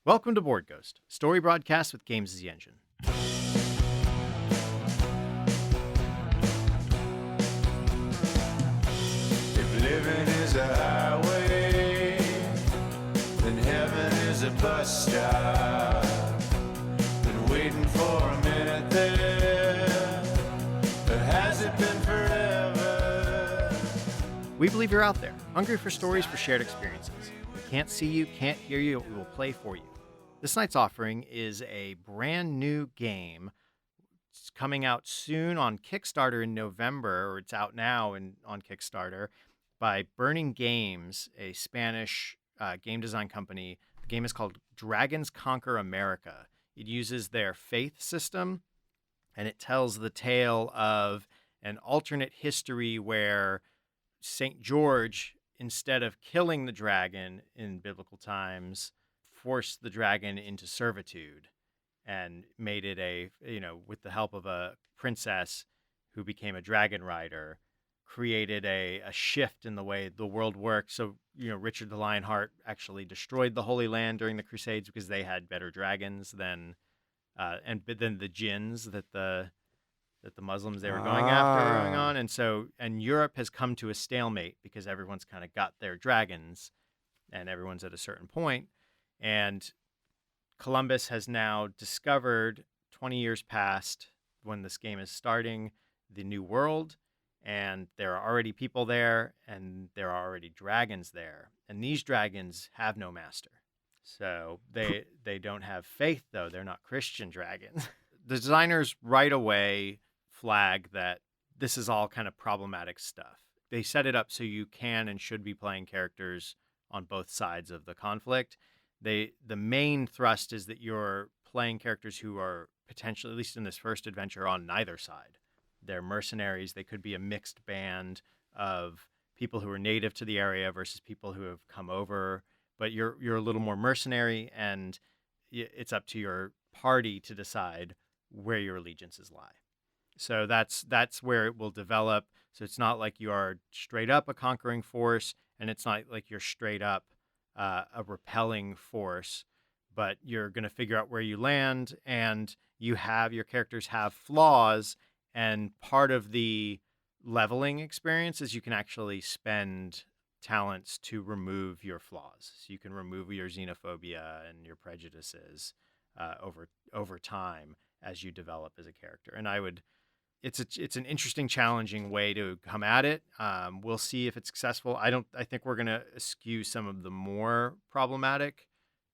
Welcome to Board Ghost, story broadcast with Games as the Engine. If living is a highway, then heaven is a bus stop. Been waiting for a minute there, but has it been forever? We believe you're out there, hungry for stories for shared experiences. We can't see you, can't hear you, we will play for you. This night's offering is a brand new game. It's coming out soon on Kickstarter in November, or it's out now on Kickstarter, by Burning Games, a Spanish game design company. The game is called Dragons Conquer America. It uses their faith system, and it tells the tale of an alternate history where St. George, instead of killing the dragon in biblical times, forced the dragon into servitude and made it with the help of a princess who became a dragon rider, created a shift in the way the world worked. So, Richard the Lionheart actually destroyed the Holy Land during the Crusades because they had better dragons than the jinns that the Muslims they were going after were going on. And Europe has come to a stalemate because everyone's kind of got their dragons and everyone's at a certain point. And Columbus has now discovered, 20 years past when this game is starting, the New World, and there are already people there, and there are already dragons there. And these dragons have no master. So they don't have faith, though. They're not Christian dragons. The designers right away flag that this is all kind of problematic stuff. They set it up so you can and should be playing characters on both sides of the conflict. The main thrust is that you're playing characters who are potentially, at least in this first adventure, on neither side. They're mercenaries. They could be a mixed band of people who are native to the area versus people who have come over. But you're a little more mercenary, and it's up to your party to decide where your allegiances lie. So that's where it will develop. So it's not like you are straight up a conquering force, and it's not like you're straight up a repelling force, but you're going to figure out where you land, and your characters have flaws, and part of the leveling experience is you can actually spend talents to remove your flaws. So you can remove your xenophobia and your prejudices over time as you develop as a character. And it's an interesting, challenging way to come at it. We'll see if it's successful. I think we're going to eschew some of the more problematic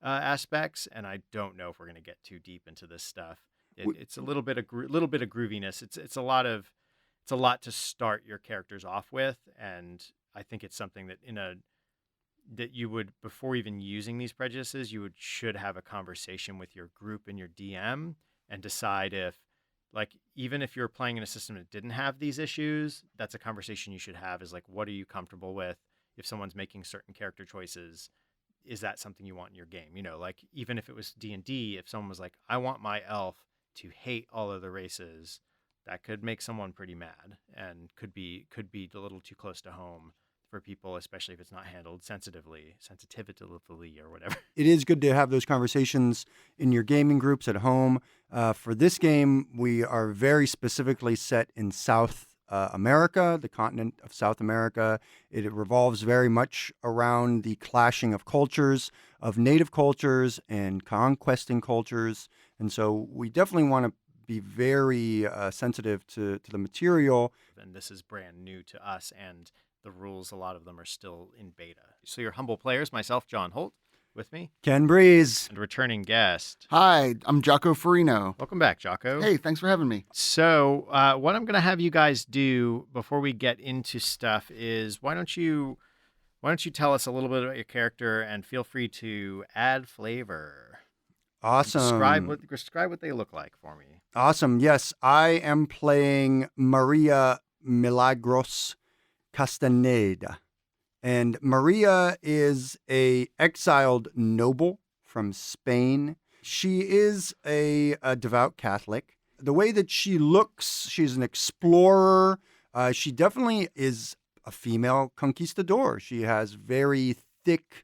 aspects, and I don't know if we're going to get too deep into this stuff. It's a little bit of grooviness. It's a lot to start your characters off with, and I think it's something that you would, before even using these prejudices, should have a conversation with your group and your DM and decide if, even if you're playing in a system that didn't have these issues, that's a conversation you should have, is what are you comfortable with? If someone's making certain character choices, is that something you want in your game? Even if it was D&D, if someone was like, I want my elf to hate all of the races, that could make someone pretty mad and could be a little too close to home for people, especially if it's not handled sensitively or whatever. It is good to have those conversations in your gaming groups at home. For this game, we are very specifically set in South America, the continent of South America. It revolves very much around the clashing of cultures, of native cultures and conquesting cultures. And so we definitely want to be very sensitive to the material. And this is brand new to us, and the rules, a lot of them are still in beta. So your humble players, myself, John Holt, with me, Ken Breeze, and returning guest. Hi, I'm Jocko Farino. Welcome back, Jocko. Hey, thanks for having me. So what I'm going to have you guys do before we get into stuff is, why don't you tell us a little bit about your character, and feel free to add flavor. Awesome. Describe what they look like for me. Awesome. Yes, I am playing Maria Milagros Castaneda. And Maria is a exiled noble from Spain. She is a devout Catholic. The way that she looks, she's an explorer. She definitely is a female conquistador. She has very thick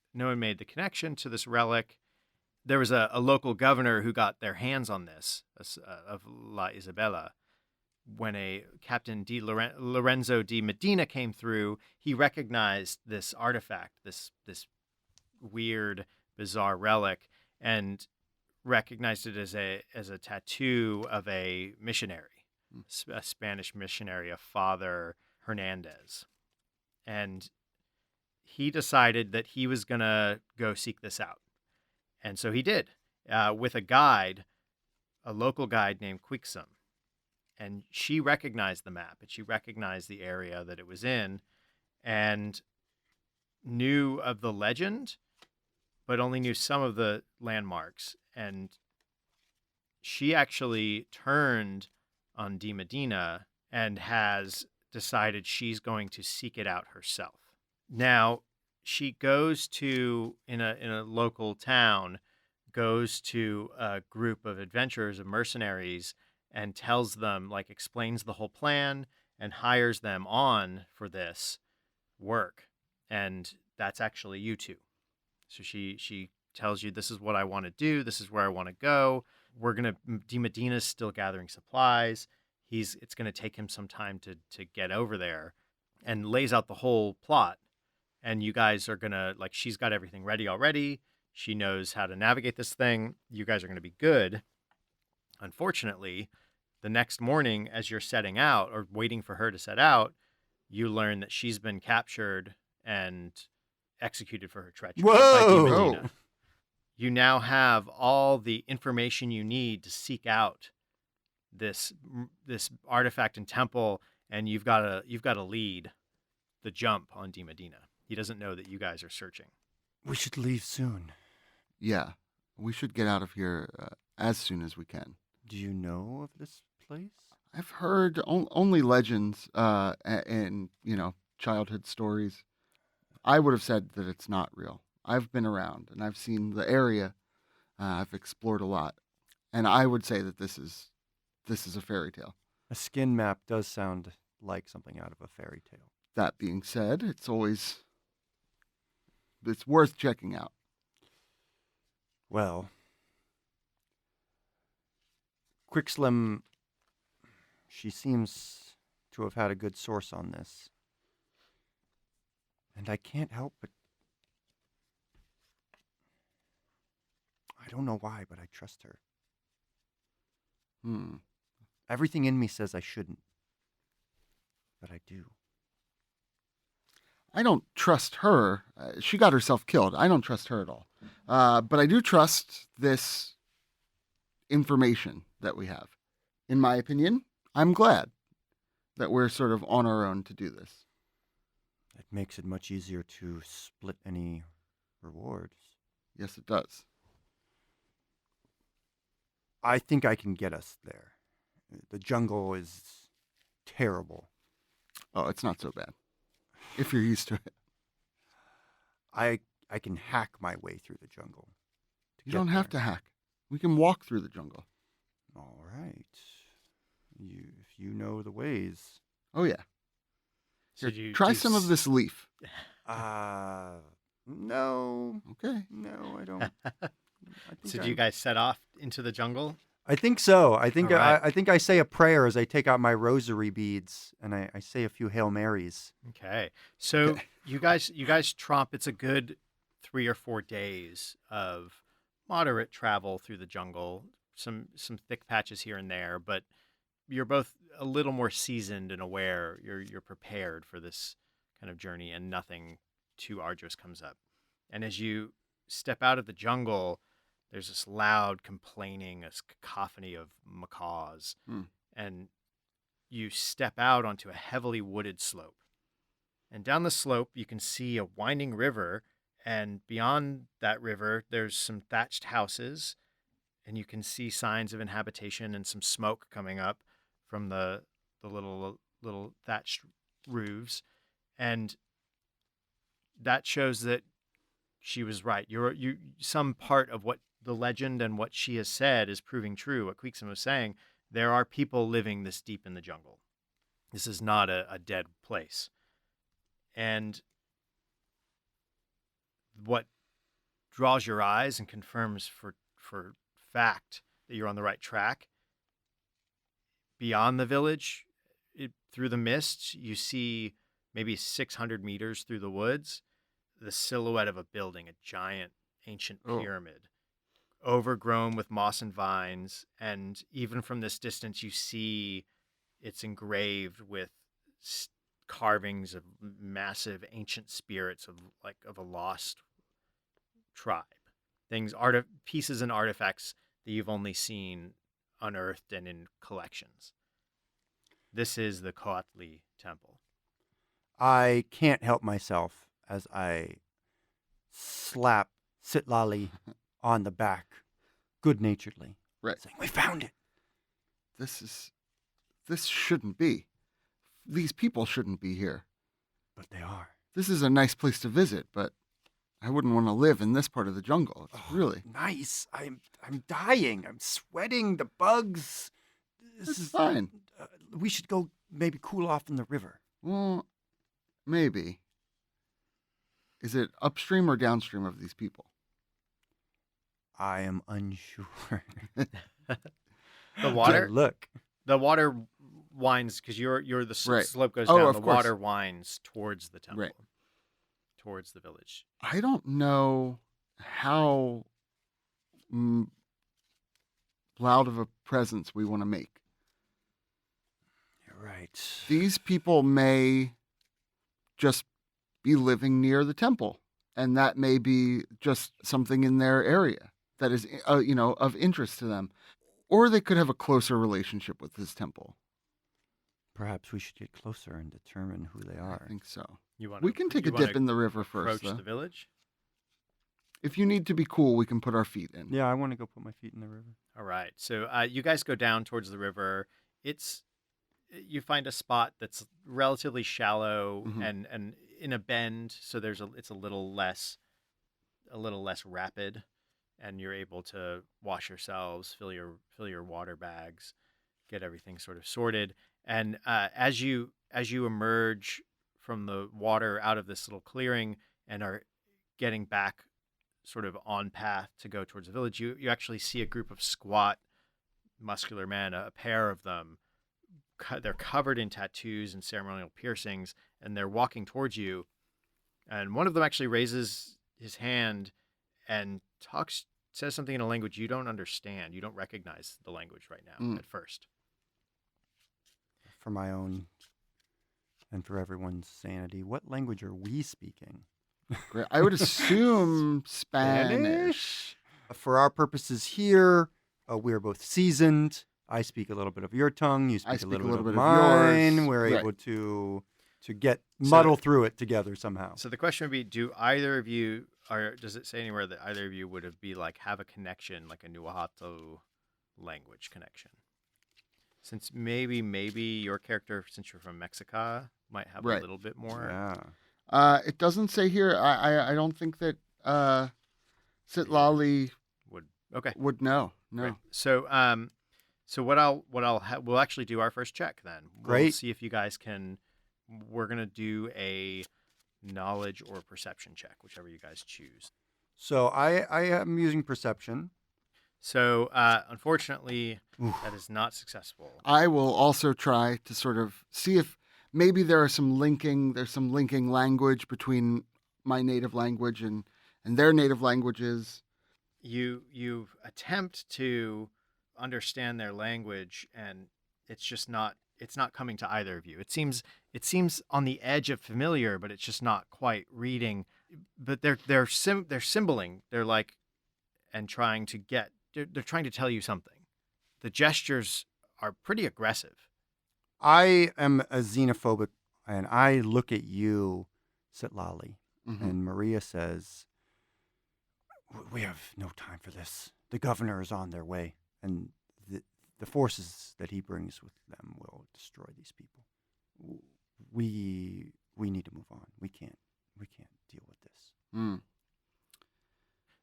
no one made the connection to this relic. There was a local governor who got their hands on this of La Isabela. When a Captain Lorenzo di Medina came through, he recognized this artifact, this weird, bizarre relic, and recognized it as a tattoo of a missionary, a Spanish missionary, a Father Hernandez. And he decided that he was going to go seek this out. And so he did, with a guide, a local guide named Quixum. And she recognized the map, and she recognized the area that it was in, and knew of the legend, but only knew some of the landmarks. And she actually turned on Di Medina and has decided she's going to seek it out herself. Now, she goes to, in a local town, goes to a group of adventurers, of mercenaries, and tells them, like, explains the whole plan and hires them on for this work. And that's actually you two. So she tells you, this is what I want to do. This is where I want to go. Di Medina's still gathering supplies. It's going to take him some time to get over there, and lays out the whole plot. And you guys are going to, like, she's got everything ready already. She knows how to navigate this thing. You guys are going to be good. Unfortunately, the next morning, as you're setting out or waiting for her to set out, you learn that she's been captured and executed for her treachery by Di Medina. You now have all the information you need to seek out this artifact and temple, and you've got to lead the jump on Di Medina. He doesn't know that you guys are searching. We should leave soon. Yeah, we should get out of here as soon as we can. Do you know of this place? I've heard only legends and, childhood stories. I would have said that it's not real. I've been around and I've seen the area. I've explored a lot. And I would say that this is a fairy tale. A skin map does sound like something out of a fairy tale. That being said, it's worth checking out. Well, Quickslim, she seems to have had a good source on this. And I can't help but... I don't know why, but I trust her. Everything in me says I shouldn't. But I do. I don't trust her. She got herself killed. I don't trust her at all. But I do trust this information that we have. In my opinion, I'm glad that we're sort of on our own to do this. It makes it much easier to split any rewards. Yes, it does. I think I can get us there. The jungle is terrible. Oh, it's not so bad. If you're used to it. I can hack my way through the jungle. You don't have to hack. We can walk through the jungle. All right. If you know the ways. Oh, yeah. So Here, try some of this leaf. No. Okay. No, I don't. So do you guys set off into the jungle? I think so. I think All right. I think I say a prayer as I take out my rosary beads and I say a few Hail Marys. Okay. So you guys tromp. It's a good 3 or 4 days of moderate travel through the jungle. Some thick patches here and there, but you're both a little more seasoned and aware. You're prepared for this kind of journey, and nothing too arduous comes up. And as you step out of the jungle, there's this loud complaining, a cacophony of macaws. And you step out onto a heavily wooded slope. And down the slope, you can see a winding river. And beyond that river, there's some thatched houses. And you can see signs of inhabitation and some smoke coming up from the little thatched roofs. And that shows that she was right. Some part of what the legend and what she has said is proving true. What Queekson was saying, there are people living this deep in the jungle. This is not a dead place. And what draws your eyes and confirms for fact that you're on the right track. Beyond the village, through the mist, you see maybe 600 meters through the woods, the silhouette of a building, a giant ancient pyramid, overgrown with moss and vines. And even from this distance, you see it's engraved with carvings of massive ancient spirits of a lost tribe. Pieces and artifacts that you've only seen unearthed and in collections. This is the Koatli Temple. I can't help myself as I slap Sitlali on the back good-naturedly, Right. saying, "We found it." This shouldn't be. These people shouldn't be here. But they are. This is a nice place to visit, but I wouldn't want to live in this part of the jungle. It's really Nice. I'm dying. I'm sweating. The bugs. This is fine. We should go maybe cool off in the river. Well, maybe. Is it upstream or downstream of these people? I am unsure. The water, Look. the water winds because you're the Right. slope goes Oh, down. of The course. water winds towards the temple, Right. towards the village. I don't know how loud of a presence we want to make. You're right. These people may just be living near the temple, and that may be just something in their area that is, of interest to them. Or they could have a closer relationship with this temple. Perhaps we should get closer and determine who they are. I think so. You want? We can take a dip in the river first, approach though. the village. If you need to be cool, we can put our feet in. Yeah, I want to go put my feet in the river. All right. So you guys go down towards the river. You find a spot that's relatively shallow Mhm. and in a bend, so it's a little less rapid, and you're able to wash yourselves, fill your water bags, get everything sort of sorted. And as you emerge from the water out of this little clearing and are getting back sort of on path to go towards the village, you actually see a group of squat, muscular men, a pair of them. They're covered in tattoos and ceremonial piercings, and they're walking towards you. And one of them actually raises his hand and says something in a language you don't understand. You don't recognize the language right now at first. For my own and for everyone's sanity, what language are we speaking? Great. I would assume Spanish. For our purposes here, we're both seasoned. I speak a little bit of your tongue. You speak a little bit of mine. yours. We're Right. able to muddle through it together somehow. So the question would be, do either of you, or does it say anywhere that either of you would have a connection, like a Nuahato language connection? Since maybe your character, since you're from Mexico, might have Right. a little bit more. Yeah. It doesn't say here. I don't think that Sitlali Okay. would know. No. Great. So we'll actually do our first check then. We'll Great. see if you guys can. We're gonna do a knowledge or perception check, whichever you guys choose. So I am using perception. So unfortunately, that is not successful. I will also try to sort of see if maybe there's some linking language between my native language and their native languages. You attempt to understand their language, and it's not coming to either of you. It seems on the edge of familiar, but it's just not quite reading. But they're symboling. They're like, and trying to they're trying to tell you something. The gestures are pretty aggressive. I am a xenophobic, and I look at you, Sitlali, Mhm. and Maria says, "We have no time for this. The governor is on their way, and the forces that he brings with them will destroy these people. We need to move on. We can't deal with this." Mm.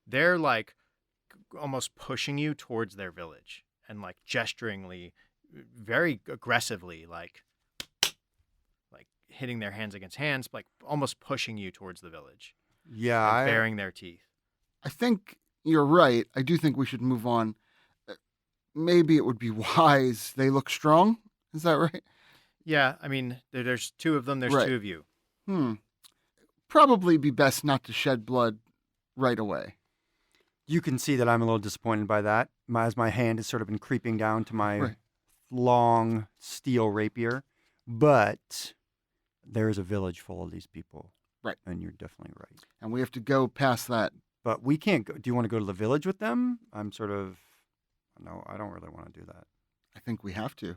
They're like almost pushing you towards their village and like gesturingly, very aggressively, like hitting their hands against hands, like almost pushing you towards the village. Yeah, and baring their teeth. I think you're right. I do think we should move on. Maybe it would be wise. They look strong. Is that right? Yeah, I mean, there's two of them. There's Right. two of you. Probably be best not to shed blood right away. You can see that I'm a little disappointed by that, as my hand has sort of been creeping down to my Right. long steel rapier. But there is a village full of these people. Right. And you're definitely right. And we have to go past that. But we can't go. Do you want to go to the village with them? No, I don't really want to do that. I think we have to.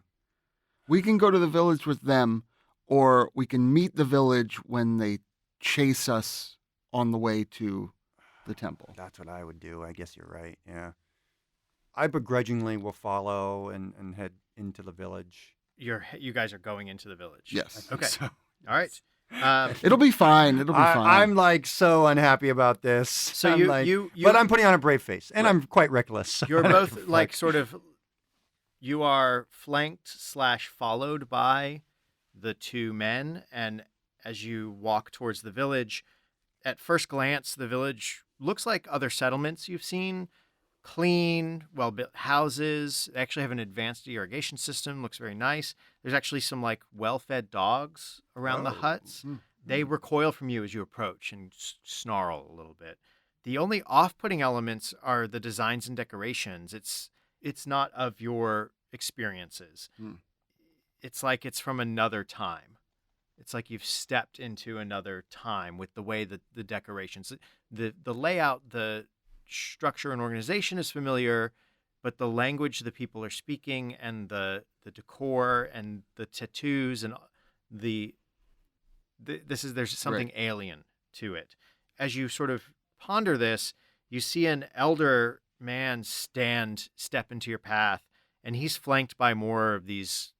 We can go to the village with them, or we can meet the village when they chase us on the way to the temple. That's what I would do. I guess you're right. Yeah. I begrudgingly will follow and head into the village. You guys are going into the village. Yes. Okay. So, All right. It'll be fine. It'll be fine. I'm like so unhappy about this. So I'm but I'm putting on a brave face, and I'm quite reckless. So You're I don't both give a like fuck. sort of. You are flanked / followed by the two men, and as you walk towards the village, at first glance, the village looks like other settlements you've seen. Clean, well-built houses. They actually have an advanced irrigation system. Looks very nice. There's actually some like well-fed dogs around the huts. They recoil from you as you approach and snarl a little bit. The only off-putting elements are the designs and decorations. It's not of your experiences. It's like it's from another time. It's like you've stepped into another time with the way that the decorations, the layout, the structure and organization is familiar, but the language the people are speaking and the decor and the tattoos and there's something Right. alien to it. As you sort of ponder this, you see an elder man step into your path, and he's flanked by more of these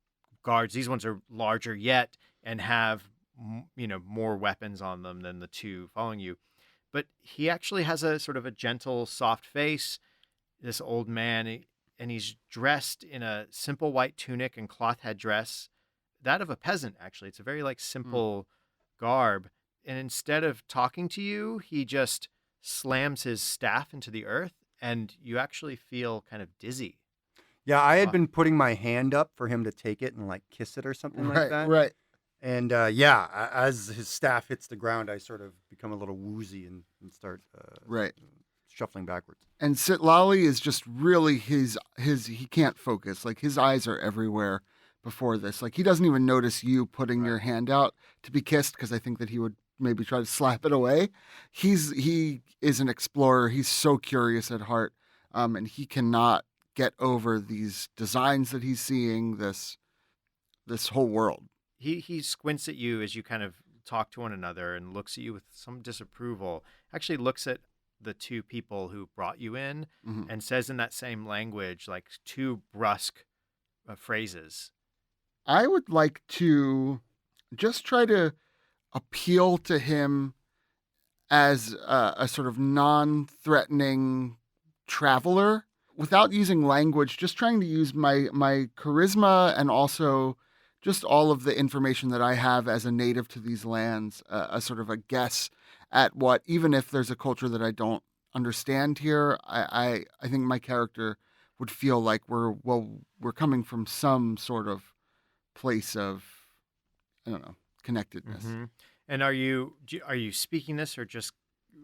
guards. These ones are larger yet and have more weapons on them than the two following you. But he actually has a sort of a gentle, soft face, this old man, and he's dressed in a simple white tunic and cloth headdress, that of a peasant, actually. It's a very like simple garb. And instead of talking to you, he just slams his staff into the earth, and you actually feel kind of dizzy. Yeah, I had been putting my hand up for him to take it and like kiss it or something like that. Right. And as his staff hits the ground, I sort of become a little woozy and start Right. shuffling backwards. And Sitlali is just really his he can't focus. Like his eyes are everywhere before this. Like he doesn't even notice you putting your hand out to be kissed, because I think that he would maybe try to slap it away. He is an explorer. He's so curious at heart. And he cannot get over these designs that he's seeing, this whole world. He squints at you as you kind of talk to one another and looks at you with some disapproval. Actually looks at the two people who brought you in and says in that same language, like two brusque phrases. I would like to just try to appeal to him as a sort of non-threatening traveler without using language, just trying to use my charisma and also just all of the information that I have as a native to these lands, a sort of a guess at what, even if there's a culture that I don't understand here, I think my character would feel like we're coming from some sort of place of, I don't know, connectedness. Mm-hmm. And are you speaking this, or just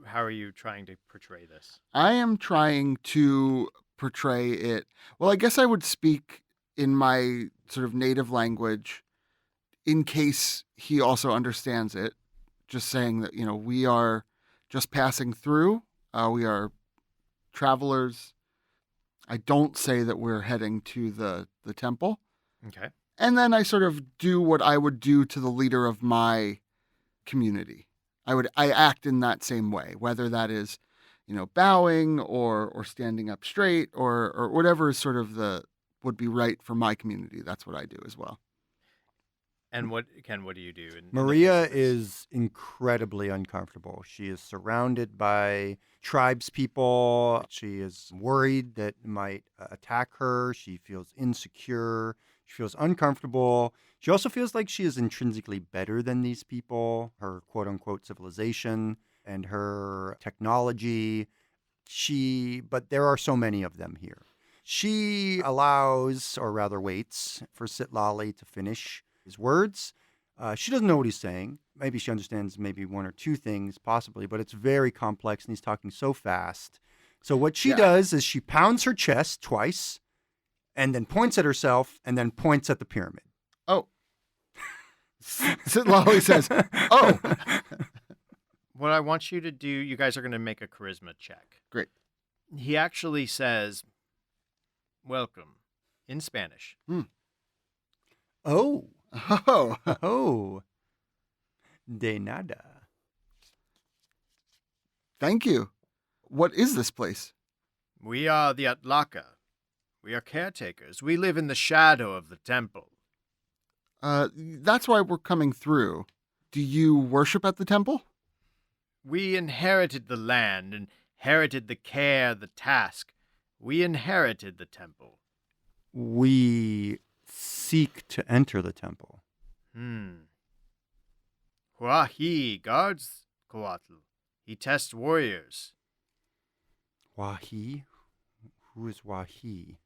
how are you trying to portray this? I am trying to portray it. Well, I guess I would speak in my sort of native language in case he also understands it. Just saying that, we are just passing through. We are travelers. I don't say that we're heading to the temple. Okay. And then I sort of do what I would do to the leader of my community. I act in that same way, whether that is, bowing or standing up straight or whatever is sort of would be right for my community. That's what I do as well. And Ken, what do you do? Maria is incredibly uncomfortable. She is surrounded by tribes people. She is worried that might attack her. She feels insecure. She feels uncomfortable. She also feels like she is intrinsically better than these people. Her quote-unquote civilization and her technology but there are so many of them here. She allows, or rather waits, for Sitlali to finish his words. She doesn't know what he's saying. Maybe she understands maybe one or two things, possibly, but it's very complex, and he's talking so fast. So what she does is she pounds her chest twice, and then points at herself, and then points at the pyramid. Oh. Sitlali says, oh. What I want you to do, you guys are going to make a charisma check. Great. He actually says, welcome, in Spanish. Oh. Oh. Oh. De nada. Thank you. What is this place? We are the Atlaka. We are caretakers. We live in the shadow of the temple. That's why we're coming through. Do you worship at the temple? We inherited the land, inherited the care, the task. We inherited the temple. We seek to enter the temple. Huahi guards Coatl. He tests warriors. Wahi? Who is Wahi?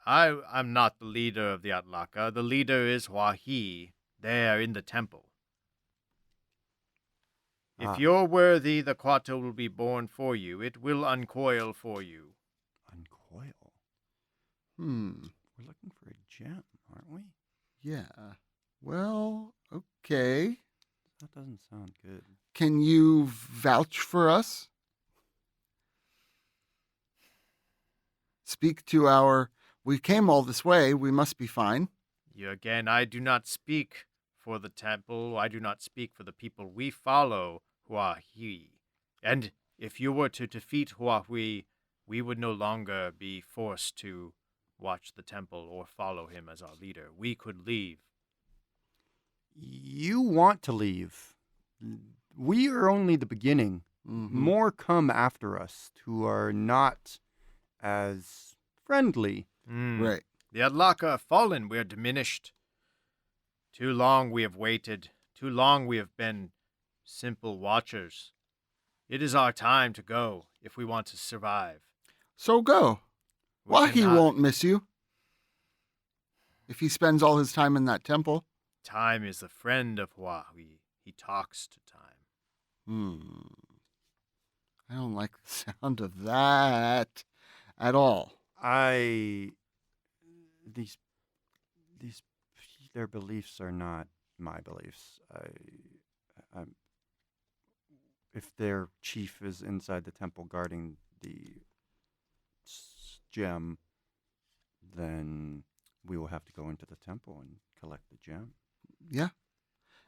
I'm not the leader of the Atlaka. The leader is Huahi, there in the temple. If you're worthy, the Quato will be born for you. It will uncoil for you. Uncoil? We're looking for a gem, aren't we? Yeah. Well, okay. That doesn't sound good. Can you vouch for us? Speak to our... We came all this way. We must be fine. Again, I do not speak for the temple. I do not speak for the people. We follow Huahi. And if you were to defeat Huahi, we would no longer be forced to watch the temple or follow him as our leader. We could leave. You want to leave. We are only the beginning. More come after us who are not as friendly. Right. The Atlaka have fallen. We are diminished. Too long we have waited. Too long we have been simple watchers. It is our time to go if we want to survive. So go. Wahi won't miss you. If he spends all his time in that temple. Time is the friend of Huahi. He talks to time. I don't like the sound of that at all. Their beliefs are not my beliefs. If their chief is inside the temple guarding the gem, then we will have to go into the temple and collect the gem. Yeah.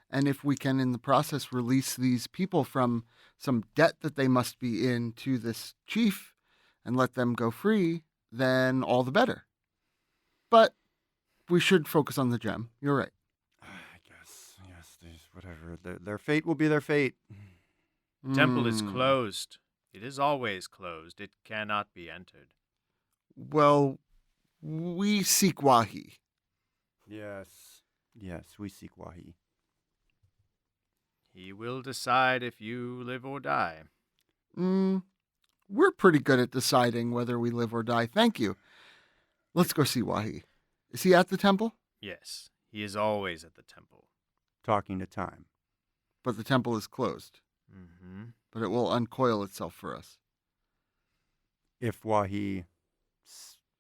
And if we can, in the process, release these people from some debt that they must be in to this chief and let them go free, then all the better. But we should focus on the gem. You're right. I guess, yes, whatever. Their fate will be their fate. Temple is closed. It is always closed. It cannot be entered. Well, we seek Wahi. Yes, we seek Wahi. He will decide if you live or die. We're pretty good at deciding whether we live or die. Thank you. Let's go see Wahi. Is he at the temple? Yes, he is always at the temple. Talking to time. But the temple is closed. But it will uncoil itself for us. If Wahi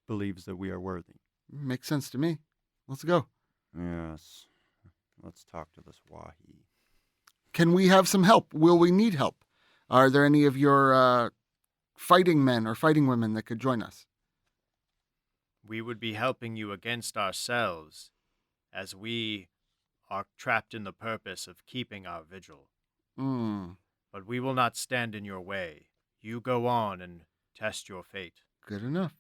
believes that we are worthy. Makes sense to me. Let's go. Yes. Let's talk to this Wahi. Can we have some help? Will we need help? Are there any of your fighting men or fighting women that could join us? We would be helping you against ourselves, as we are trapped in the purpose of keeping our vigil. But we will not stand in your way. You go on and test your fate. Good enough.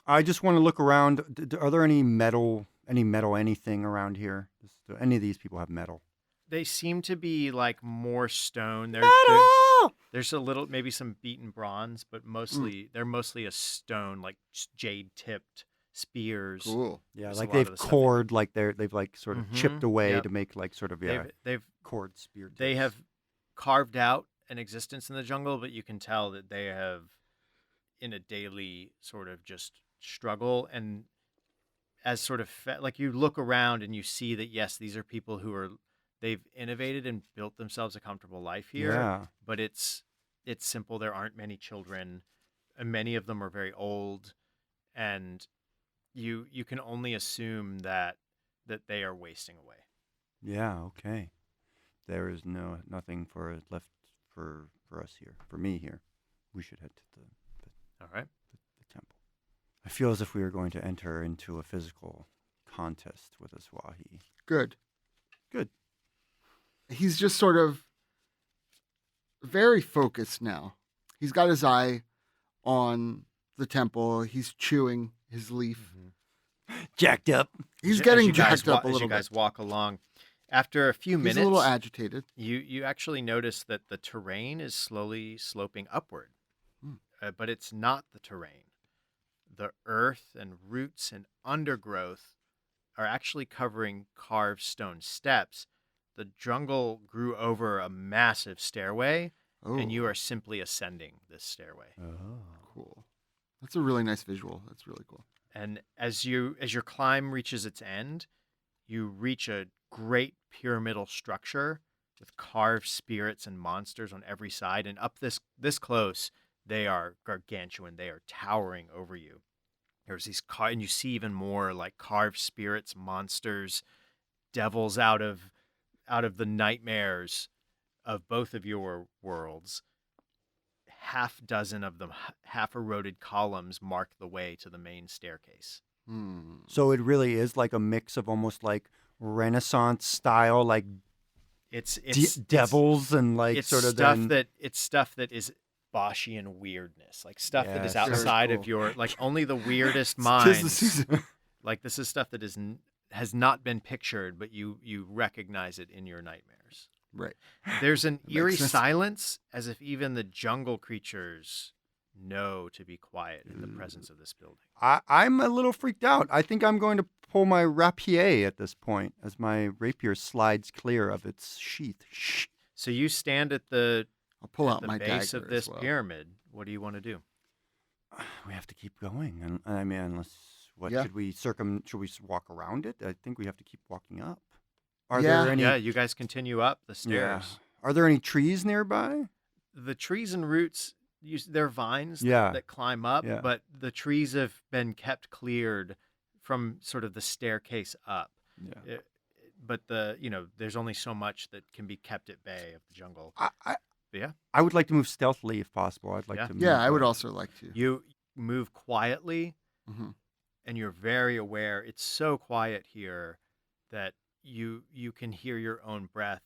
I just want to look around. Are there any metal anything around here? Do any of these people have metal? They seem to be like more stone. There's a little, maybe some beaten bronze, but they're mostly a stone, like jade tipped spears. Cool. Yeah, There's like a lot of they've the stuff cored, like they've like sort of chipped away Yep. to make like sort of They've cord spear. they tips. have carved out an existence in the jungle, but you can tell that they have in a daily sort of just struggle. And as sort of like you look around and you see that, yes, these are people they've innovated and built themselves a comfortable life here, Yeah. but it's simple. There aren't many children, and many of them are very old, and you can only assume that they are wasting away. Yeah. Okay. There is nothing left for us here. For me here, we should head to All right. the temple. I feel as if we are going to enter into a physical contest with a Swahi. Good. Good. He's just sort of very focused now. He's got his eye on the temple. He's chewing his leaf. Jacked up. He's As getting you guys jacked up a as little you guys bit. walk along. After a few He's minutes, a little agitated. you actually notice that the terrain is slowly sloping upward, but it's not the terrain. The earth and roots and undergrowth are actually covering carved stone steps. The jungle grew over a massive stairway, Oh, and you are simply ascending this stairway. Oh. cool. That's a really nice visual. That's really cool. And as your climb reaches its end, you reach a great pyramidal structure with carved spirits and monsters on every side. And up this close, they are gargantuan. They are towering over you. There's these and you see even more like carved spirits, monsters, devils out of the nightmares of both of your worlds. Half dozen of them, half eroded columns mark the way to the main staircase. So it really is like a mix of almost like Renaissance style, like It's devils and like it's sort of stuff that is Boschian weirdness, like stuff that is Yes. Very outside of cool. your, like only the weirdest 'Tis the minds. season. Like this is stuff that has not been pictured, but you recognize it in your nightmares. Right. There's an makes eerie sense. silence, as if even the jungle creatures know to be quiet in the presence of this building. I'm a little freaked out. I think I'm going to pull my rapier at this point as my rapier slides clear of its sheath. Shh. So you stand at the I'll pull out the my base dagger of this as well. pyramid. What do you want to do? We have to keep going. And I mean, unless Yeah. should we walk around it? I think we have to keep walking up. Are Yeah. there any? Yeah, you guys continue up the Yeah. stairs. Are there any trees nearby? The trees and roots, they're vines Yeah. that climb up, Yeah. but the trees have been kept cleared from sort of the staircase up. Yeah. But there's only so much that can be kept at bay of the jungle. Yeah. I would like to move stealthily if possible. I'd like Yeah. to. Move, Yeah, I would also like to. You move quietly, Mhm. and you're very aware. It's so quiet here that you can hear your own breath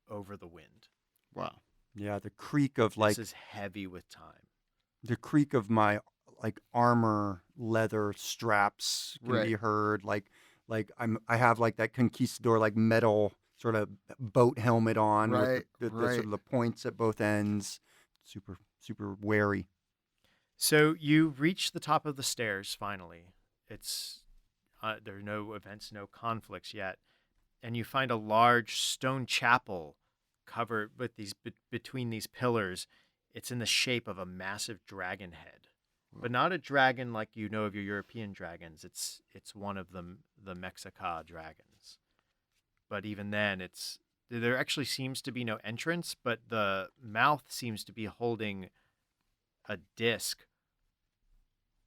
over the wind. Wow. Yeah, the creak of like This is heavy with time. the creak of my like armor leather straps can Right. be heard. Like I have like that conquistador like metal sort of boat helmet on Right, with the right. sort of the points at both ends. Super wary. So you reach the top of the stairs finally. It's there are no events, no conflicts yet, and you find a large stone chapel covered with these between these pillars. It's in the shape of a massive dragon head, but not a dragon like you know of your European dragons. It's one of the Mexica dragons. But even then, there actually seems to be no entrance, but the mouth seems to be holding a disc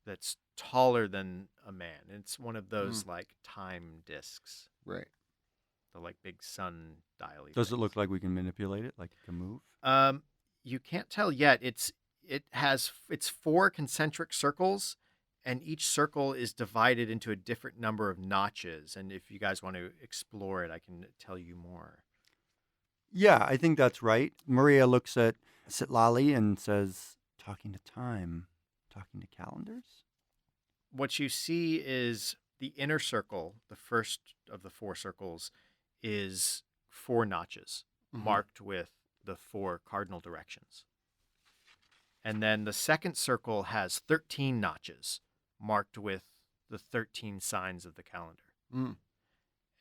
that's taller than a man. It's one of those like time discs, Right. the like big sun dial. Does it look like we can manipulate it? Like it can move? You can't tell yet. It's 4 concentric circles, and each circle is divided into a different number of notches. And if you guys want to explore it, I can tell you more. Yeah, I think that's right. Maria looks at Sitlali and says, "Talking to time, talking to calendars." What you see is the inner circle, the first of the 4 circles, is 4 notches marked with the 4 cardinal directions. And then the second circle has 13 notches marked with the 13 signs of the calendar. Mm.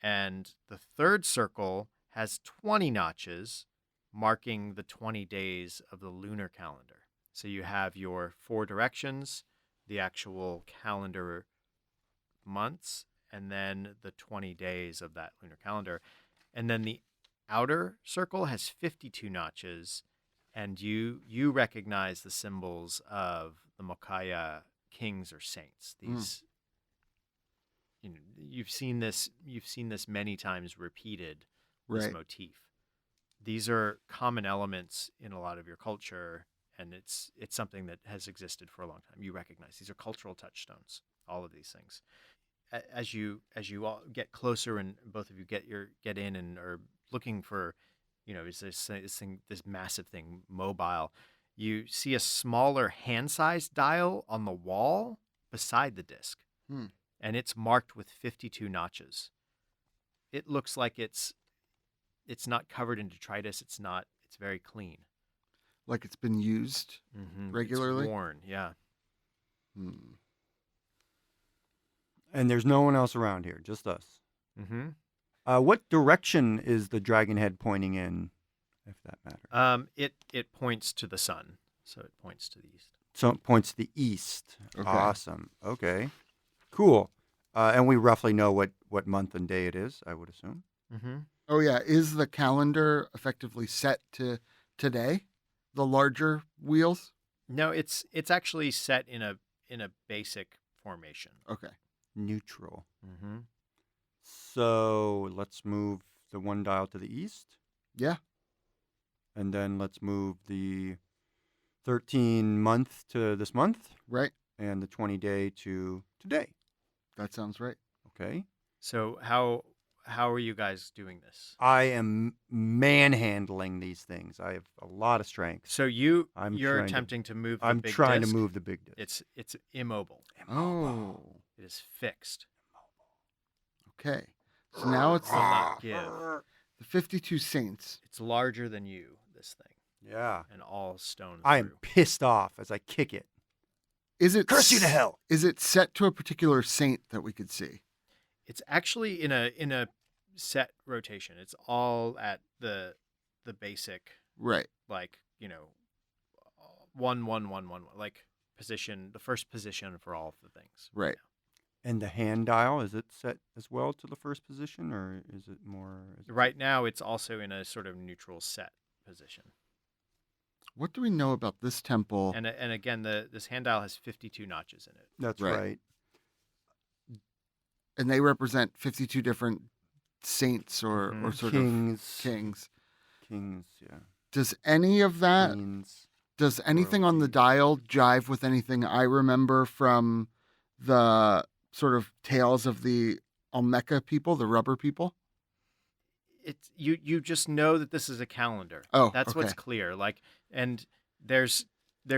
And the third circle has 20 notches marking the 20 days of the lunar calendar. So you have your 4 directions, the actual calendar months, and then the 20 days of that lunar calendar. And then the outer circle has 52 notches, and you recognize the symbols of the Mokaya kings or saints. These you've seen this many times repeated, this Right. motif. These are common elements in a lot of your culture, and it's something that has existed for a long time. You recognize these are cultural touchstones, all of these things. As you all get closer and both of you get in and are looking for, is this massive thing mobile, you see a smaller hand-sized dial on the wall beside the disc, and it's marked with 52 notches. It looks like it's not covered in detritus. It's very clean. Like it's been used regularly? It's worn, yeah. And there's no one else around here, just us. Mm-hmm. What direction is the dragon head pointing in, if that matters? It points to the sun, so it points to the east. So it points to the east. Okay. Awesome. Okay. Cool. And we roughly know what month and day it is, I would assume. Mm-hmm. Oh, yeah. Is the calendar effectively set to today? The larger wheels? No, it's actually set in a basic formation. Okay. Neutral. Mm-hmm. So let's move the one dial to the east. Yeah. And then let's move the 13 month to this month Right. and the 20 day to today. That sounds right. Okay. So how are you guys doing this? I am manhandling these things. I have a lot of strength. So you're I'm trying to- attempting to move the I'm big trying disc. to move the big disc. It's immobile. Oh. It is fixed. Okay. So now it's Will not give. the 52 Saints. It's larger than you, this thing, Yeah. and all stone I am through. pissed off as I kick it. Is it Curse you to hell. Is it set to a particular saint that we could see? It's actually in a set rotation. It's all at the basic, Right. like, 1 1 1 1, like position, the first position for all of the things. Right. And the hand dial, is it set as well to the first position, or is it more? Right now, it's also in a sort of neutral set position. What do we know about this temple? And again, this hand dial has 52 notches in it. That's Right. right. And they represent 52 different saints or sort Kings. of kings. Kings, yeah. Does any of that, Queens. does anything on the dial jive with anything I remember from the sort of tales of the Olmeca people, the rubber people? It's you just know that this is a calendar. Oh, That's what's okay. clear. Like, and there's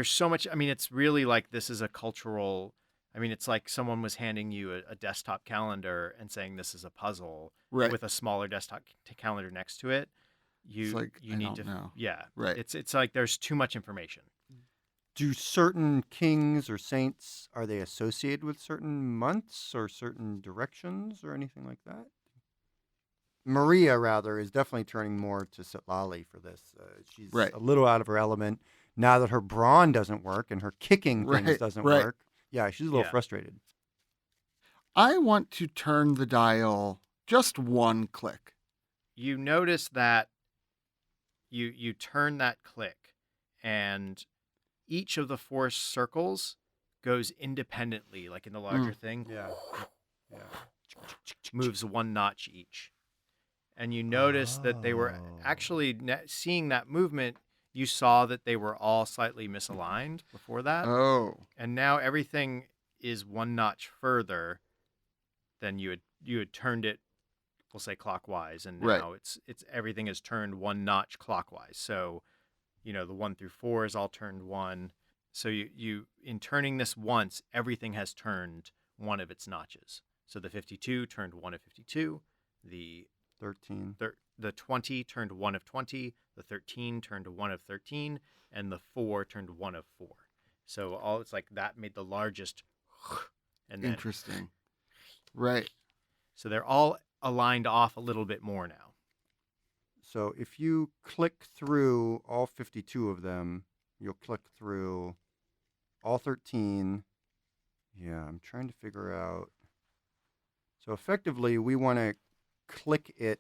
so much. I mean, it's really like this is a cultural. I mean, it's like someone was handing you a desktop calendar and saying this is a puzzle Right. with a smaller desktop calendar next to it. You like, you I need don't to know. yeah. Right. It's like there's too much information. Do certain kings or saints, are they associated with certain months or certain directions or anything like that? Maria, rather, is definitely turning more to Sitlali for this. She's Right. a little out of her element now that her brawn doesn't work and her kicking things Right, doesn't right. work. Yeah, she's a little Yeah. frustrated. I want to turn the dial just one click. You notice that you turn that click, and each of the 4 circles goes independently, like in the larger thing. Yeah. Yeah. Moves 1 notch each. And you notice that they were actually seeing that movement. You saw that they were all slightly misaligned before that. Oh. And now everything is 1 notch further than you had turned it, we'll say clockwise, and Right. now it's everything is turned 1 notch clockwise. So, the 1 through 4 is all turned 1. So you in turning this once, everything has turned 1 of its notches. So the 52 turned 1 of 52, the 13. the 20 turned 1 of 20, the 13 turned 1 of 13, and the 4 turned 1 of 4. So all it's like that made the largest, and then Interesting. Right. so they're all aligned off a little bit more now. So if you click through all 52 of them, you'll click through all 13. Yeah, I'm trying to figure out. So effectively, we want to click it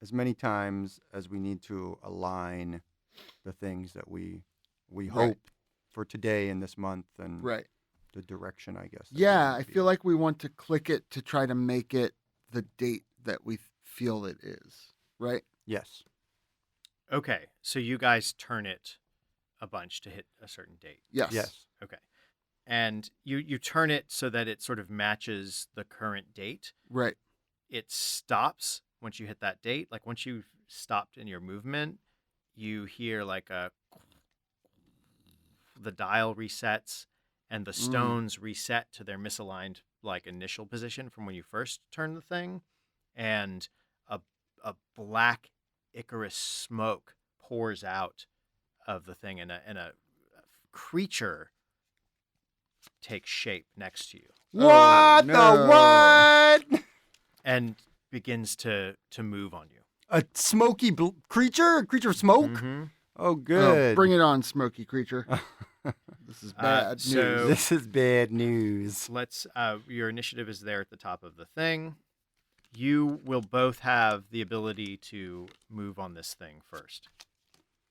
as many times as we need to align the things that we hope for today and this month and Right. the direction, I guess. Yeah, I feel like we want to click it to try to make it the date that we feel it is, right? Yes. Okay, so you guys turn it a bunch to hit a certain date. Yes. Yes. Okay. And you turn it so that it sort of matches the current date. Right. It stops once you hit that date. Like once you've stopped in your movement, you hear like the dial resets and the stones reset to their misaligned like initial position from when you first turned the thing, and a black Icarus smoke pours out of the thing, and a creature takes shape next to you What no. the what? and begins to move on you. A smoky creature? A creature of smoke? Mm-hmm. Oh, good. Bring it on, smoky creature. This is bad news. so- This is bad news. Let's. Your initiative is there at the top of the thing. You will both have the ability to move on this thing first.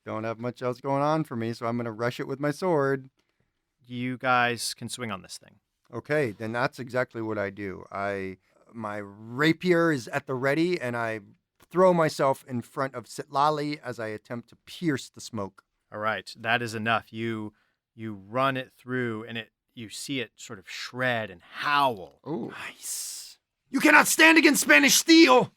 Don't have much else going on for me, so I'm going to rush it with my sword. You guys can swing on this thing. Okay, then that's exactly what I do. My rapier is at the ready, and I throw myself in front of Sitlali as I attempt to pierce the smoke. All right, that is enough. You run it through, and you see it sort of shred and howl. Oh, Nice. You cannot stand against Spanish steel.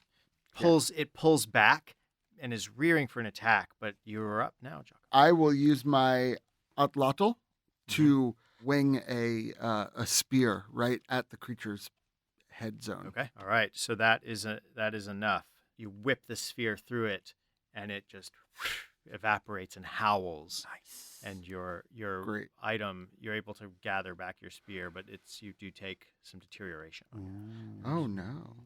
It pulls back and is rearing for an attack, but you're up now, Jocko. I will use my atlatl to wing a spear right at the creature's head zone. Okay. All right. So that is enough. You whip the sphere through it, and it just evaporates and howls. Nice. And your Great. item, you're able to gather back your spear, but you do take some deterioration. Oh no.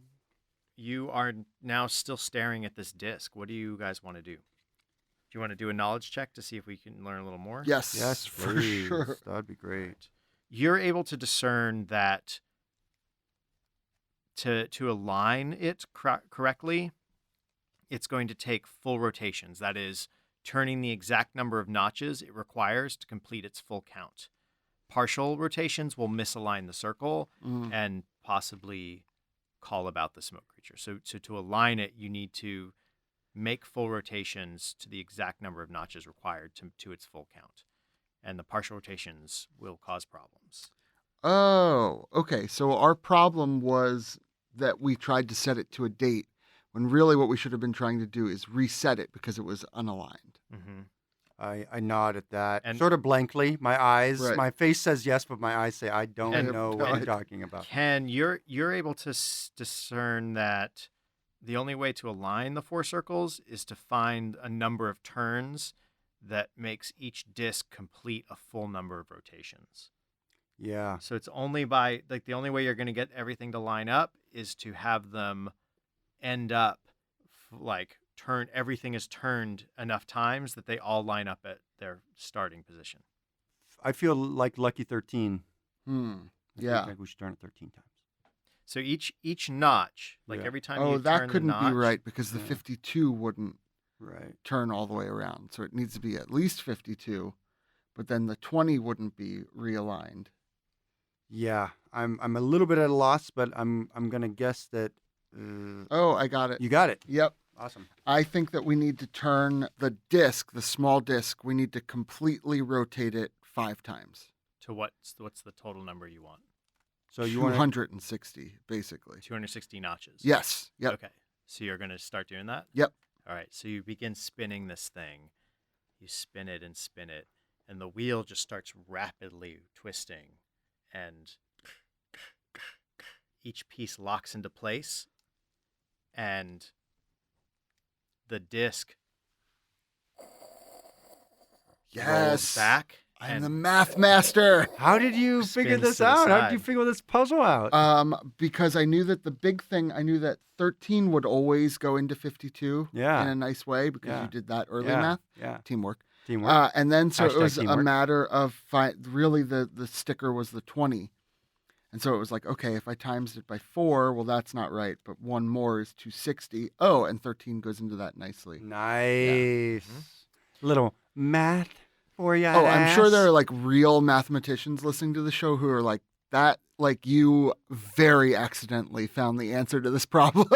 You are now still staring at this disc. What do you guys want to do? Do you want to do a knowledge check to see if we can learn a little more? Yes. Yes, for please. sure. That'd be great. You're able to discern that to align it correctly, it's going to take full rotations. That is, turning the exact number of notches it requires to complete its full count. Partial rotations will misalign the circle and possibly call about the smoke creature. So to align it, you need to make full rotations to the exact number of notches required to its full count. And the partial rotations will cause problems. Oh, okay. So our problem was that we tried to set it to a date when really what we should have been trying to do is reset it because it was unaligned. Mm-hmm. I nod at that, And- sort of blankly. My eyes, Right. my face says yes, but my eyes say I don't And- know what you're talking about. Ken, you're able to discern that the only way to align the four circles is to find a number of turns that makes each disc complete a full number of rotations. Yeah. So it's only by the only way you're going to get everything to line up is to have them end up everything is turned enough times that they all line up at their starting position. I feel like Lucky 13. I Yeah. think we should turn it 13 times. So each notch, Yeah. every time Oh, you that turn couldn't the notch, be right because the Yeah. 52 wouldn't Right. turn all the way around. So it needs to be at least 52, but then the 20 wouldn't be realigned. Yeah. I'm a little bit at a loss, but I'm gonna guess that Oh, I got it. you got it. Yep. Awesome. I think that we need to turn the disc, the small disc, we need to completely rotate it 5 times. to what's the total number you want? So you want to 260, basically. 260 notches. Yes. Yep. Okay. So you're going to start doing that? Yep. All right. So you begin spinning this thing. You spin it, and the wheel just starts rapidly twisting, and each piece locks into place, and the disc rolls Yes. back I'm the math master. How did you figure Spins this to the out? How did you side. figure this puzzle out? Because I knew that the big thing, I knew that 13 would always go into 52 Yeah. in a nice way because Yeah. you did that early Yeah. math. Yeah. Teamwork. Teamwork. And then so it Hashtag was a teamwork. matter of really the sticker was the 20. And so it was like, okay, if I times it by 4, well, that's not right. But one more is 260. Oh, and 13 goes into that nicely. Nice. Little math for you. Oh, I'm sure there are like real mathematicians listening to the show who are like, that, like you very accidentally found the answer to this problem.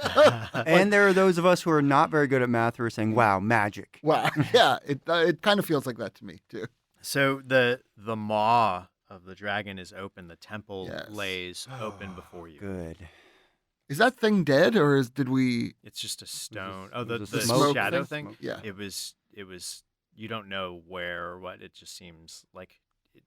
And there are those of us who are not very good at math who are saying, wow, magic. Wow. Yeah, it kind of feels like that to me too. So the maw of the dragon is open. The temple Yes. lays open before you. Good. Is that thing dead or did we? It's just a stone. it The was a smoke shadow thing? thing. Yeah. It was. You don't know where or what. It just seems like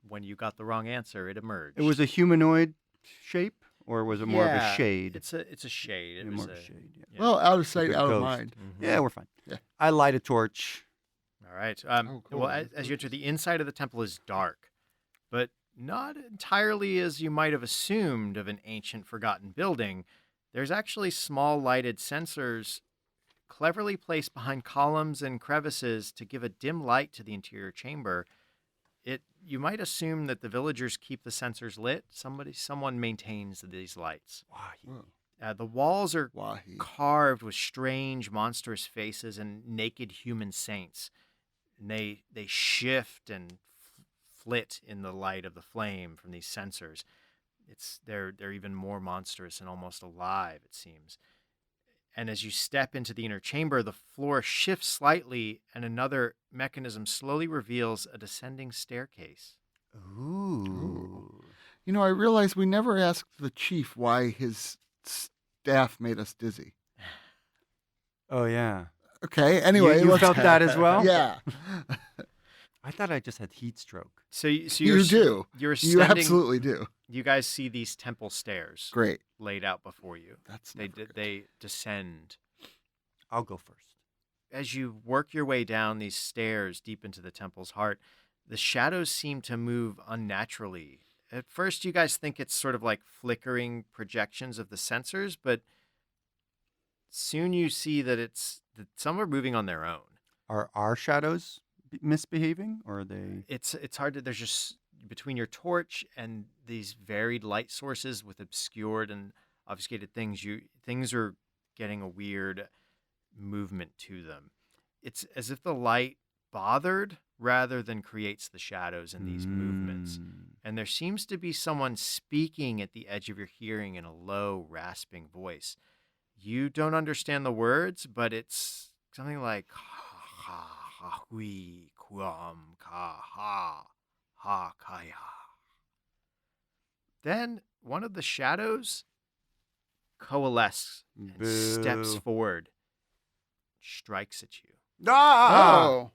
when you got the wrong answer, it emerged. It was a humanoid shape, or was it more of a Yeah, shade? It's a shade. It Yeah, was more of a shade, yeah. yeah. Well, out of sight, Like a out of ghost. mind. Mhm. Yeah, we're fine. Yeah. I light a torch. All right. cool. Well, as you enter, the inside of the temple is dark, but not entirely as you might have assumed of an ancient, forgotten building. There's actually small lighted sensors cleverly placed behind columns and crevices to give a dim light to the interior chamber. You might assume that the villagers keep the sensors lit. Someone maintains these lights. Whoa. The walls are Wahi. carved with strange, monstrous faces and naked human saints. And they shift and flit in the light of the flame from these sensors. They're even more monstrous and almost alive, it seems. And as you step into the inner chamber, the floor shifts slightly, and another mechanism slowly reveals a descending staircase. Ooh. You know, I realized we never asked the chief why his staff made us dizzy. Oh, yeah. Okay, anyway. you let's- felt that as well? Yeah. I thought I just had heat stroke. So You you're do. You're You ascending. absolutely do. You guys see these temple stairs Great. laid out before you. That's They never good. they descend. I'll go first. As you work your way down these stairs deep into the temple's heart, the shadows seem to move unnaturally. At first, you guys think it's sort of like flickering projections of the sensors, but soon you see that some are moving on their own. Are our shadows misbehaving, or are they? It's hard to. There's just between your torch and these varied light sources with obscured and obfuscated things. Things are getting a weird movement to them. It's as if the light bothered rather than creates the shadows in these movements. And there seems to be someone speaking at the edge of your hearing in a low, rasping voice. You don't understand the words, but it's something like ha ha hui kuam ka ha ha kaya. Then one of the shadows coalesces and steps Boo. forward, strikes at you. Ah! Oh.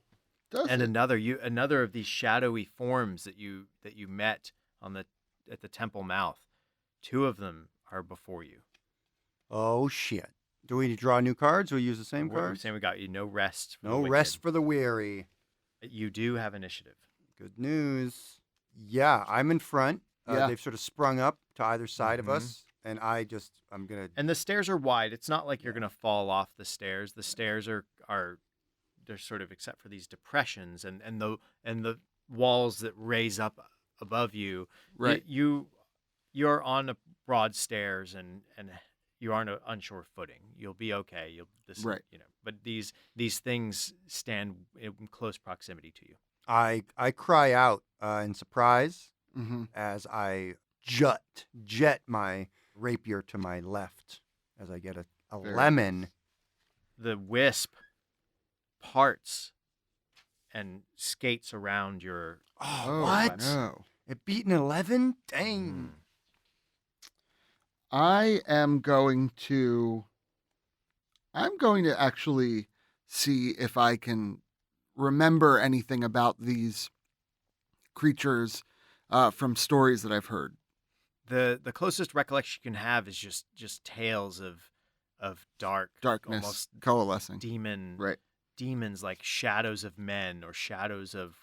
Does And it? another of these shadowy forms that you met at the temple mouth. Two of them are before you. Oh, shit. Do we draw new cards, or we use the same We're cards? saying we got you no rest. For the No wicked. rest for the weary. You do have initiative. Good news. Yeah, I'm in front. Yeah. They've sort of sprung up to either side Mhm. of us, and I'm gonna. And the stairs are wide. It's not like you're gonna fall off the stairs. The stairs are they're sort of, except for these depressions and the walls that raise up above you. Right. You're on a broad stairs and you are on an unsure footing. You'll be okay. Right. But these things stand in close proximity to you. I cry out in surprise Mm-hmm. as I jet my rapier to my left as I get a Very lemon. The wisp parts and skates around your. Oh, what? No. It beat an 11? Dang. I am going to actually see if I can remember anything about these creatures from stories that I've heard. The closest recollection you can have is just tales of Darkness almost coalescing. demon Right. demons, like shadows of men or shadows of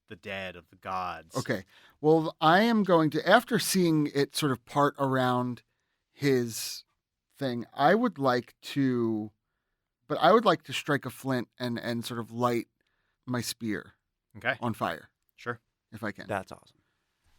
the dead, of the gods. Okay. Well, I am going to, after seeing it sort of part around his thing, I would like to strike a flint and sort of light my spear Okay. on fire, Sure. if I can. That's awesome.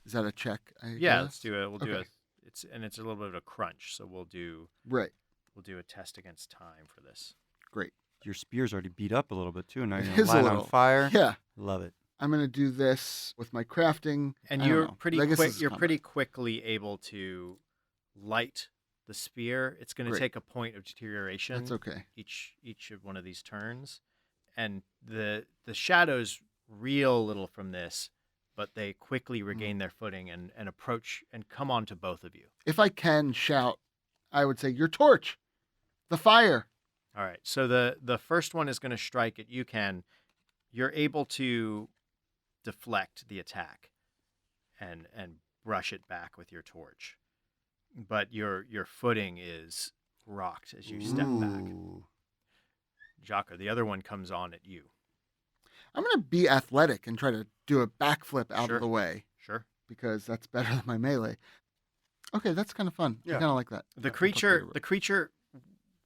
Is that a check? Yeah, let's do it. We'll do Okay. it. It's a little bit of a crunch, so we'll do Right. a test against time for this. Great. Your spear's already beat up a little bit too. Now It you're gonna is a light little. on fire. Yeah. Love it. I'm going to do this with my crafting. And I don't you're know. pretty I guess quick. this is You're combat. pretty quickly able to light the spear. It's going to Great. take a point of deterioration. That's okay. Each of one of these turns, and the shadows reel a little from this, but they quickly regain their footing and approach and come on to both of you. If I can shout, I would say, your torch, the fire. All right. So the first one is going to strike at you, Ken. You're able to deflect the attack and brush it back with your torch, but your footing is rocked as you step back. Ooh. Jocko, the other one comes on at you. I'm going to be athletic and try to do a backflip out Sure. of the way Sure. because that's better than my melee. Okay, that's kind of fun. I Yeah. kind of like that. The I'll play creature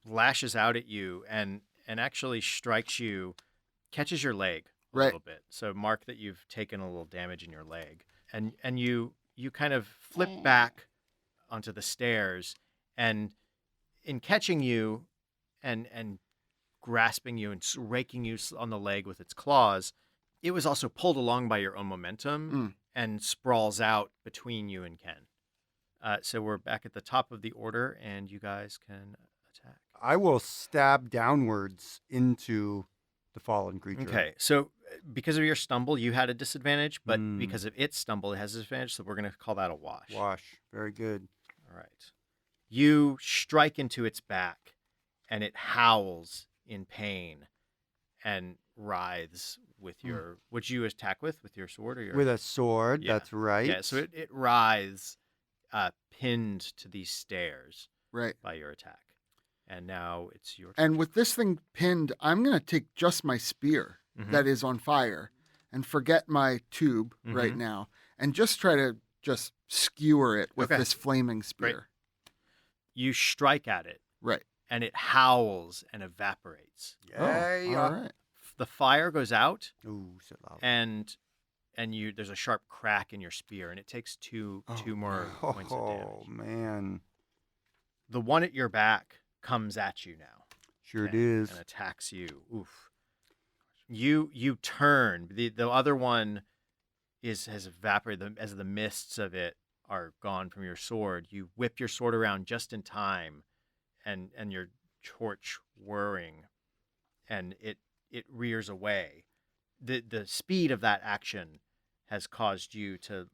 lashes out at you and actually strikes you, catches your leg a Right. little bit. So mark that you've taken a little damage in your leg, and you kind of flip back onto the stairs, and in catching you and grasping you and raking you on the leg with its claws, it was also pulled along by your own momentum and sprawls out between you and Ken. So we're back at the top of the order, and you guys can attack. I will stab downwards into the fallen creature. Okay, so because of your stumble, you had a disadvantage, but Mm. because of its stumble, it has a disadvantage, so we're going to call that a wash. Wash. Very good. All right. You strike into its back, and it howls in pain and writhes with your... Would you attack with your sword or your... With a sword. Yeah. That's right. Yeah, so it writhes, pinned to these stairs Right. by your attack. And now it's your turn. And with this thing pinned, I'm going to take just my spear Mhm. that is on fire and forget my tube right Mhm. now and just try to just skewer it with Okay. this flaming spear. Great. You strike at it, Right. and it howls and evaporates. Yay. All right. The fire goes out, Ooh, sit loud. and you there's a sharp crack in your spear, and it takes two more points of Oh, damage. man. The one at your back comes at you now. Sure it and- is. and attacks you. Oof. You turn. The other one has evaporated as the mists of it are gone from your sword. You whip your sword around just in time, and your torch whirring, and it rears away. The speed of that action has caused you to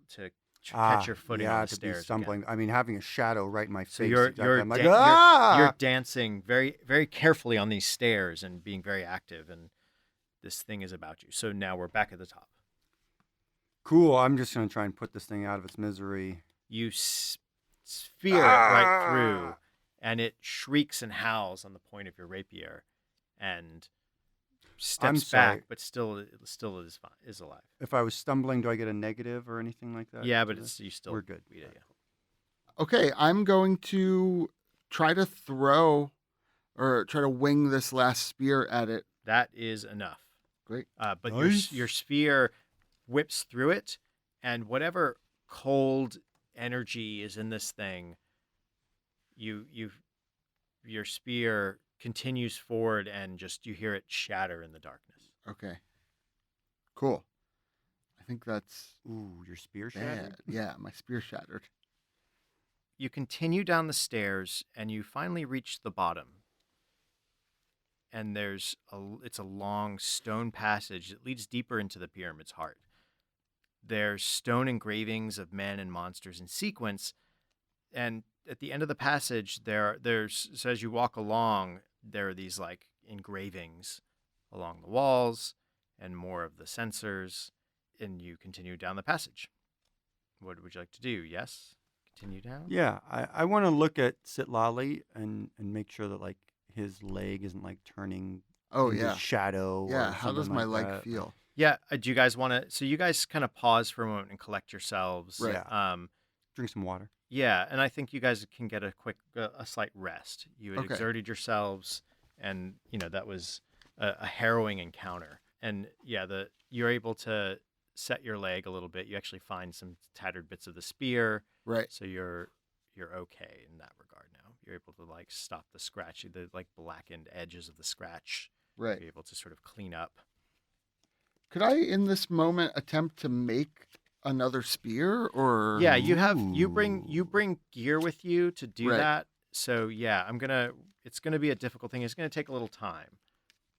catch your footing yeah, on the to stairs be again. stumbling. I mean, having a shadow right in my face. So you're exactly. I'm like, you're ah! dancing very very carefully on these stairs and being very active, and this thing is about you. So now we're back at the top. Cool. I'm just gonna try and put this thing out of its misery. You spear it right through, and it shrieks and howls on the point of your rapier, and steps sorry. back, but still is alive. If I was stumbling, do I get a negative or anything like that? Yeah, for but that? it's you still We're good. Yeah. Okay, I'm going to try to throw or try to wing this last spear at it. That is enough. Great. But Nice. your spear whips through it, and whatever cold energy is in this thing, your spear continues forward, and just you hear it shatter in the darkness. Okay. Cool. I think that's Ooh, your spear bad. shattered. Yeah, my spear shattered. You continue down the stairs, and you finally reach the bottom. And it's a long stone passage that leads deeper into the pyramid's heart. There's stone engravings of men and monsters in sequence, and at the end of the passage, there's so as you walk along, there are these like engravings along the walls, and more of the sensors, and you continue down the passage. What would you like to do? Yes, continue down. Yeah, I want to look at Sitlali and make sure that like his leg isn't like turning Oh into yeah. shadow. Yeah, or how does something my like leg that. feel? Yeah. Do you guys want to? So you guys kind of pause for a moment and collect yourselves. Right. Yeah. Drink some water. Yeah, and I think you guys can get a slight rest. You had Okay. exerted yourselves, and that was a harrowing encounter. And yeah, you're able to set your leg a little bit. You actually find some tattered bits of the spear, Right. so you're okay in that regard now. You're able to like stop the scratch, the like blackened edges of the scratch. Right. You're able to sort of clean up. Could I, in this moment, attempt to make another spear, or Yeah, you bring gear with you to do Right. that. So yeah, it's gonna be a difficult thing. It's gonna take a little time.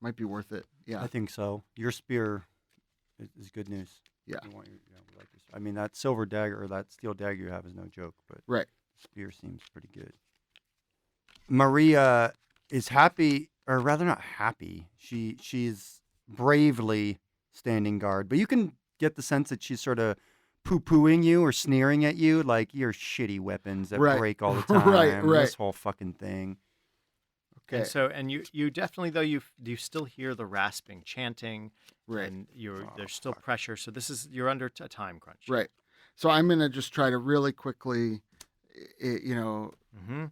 might be worth it? Yeah. I think so. Your spear is good news. Yeah. We like your, I mean, that silver dagger or that steel dagger you have is no joke, but Right. spear seems pretty good. Maria is happy, or rather not happy. She's bravely standing guard, but you can get the sense that she's sort of poo-pooing you or sneering at you, like your shitty weapons that Right. break all the time. Right. This whole fucking thing. Okay. And so, and you definitely though you still hear the rasping chanting, Right. and Oh, there's still fuck. pressure. So you're under a time crunch. Right. So I'm gonna just try to really quickly, Mm-hmm.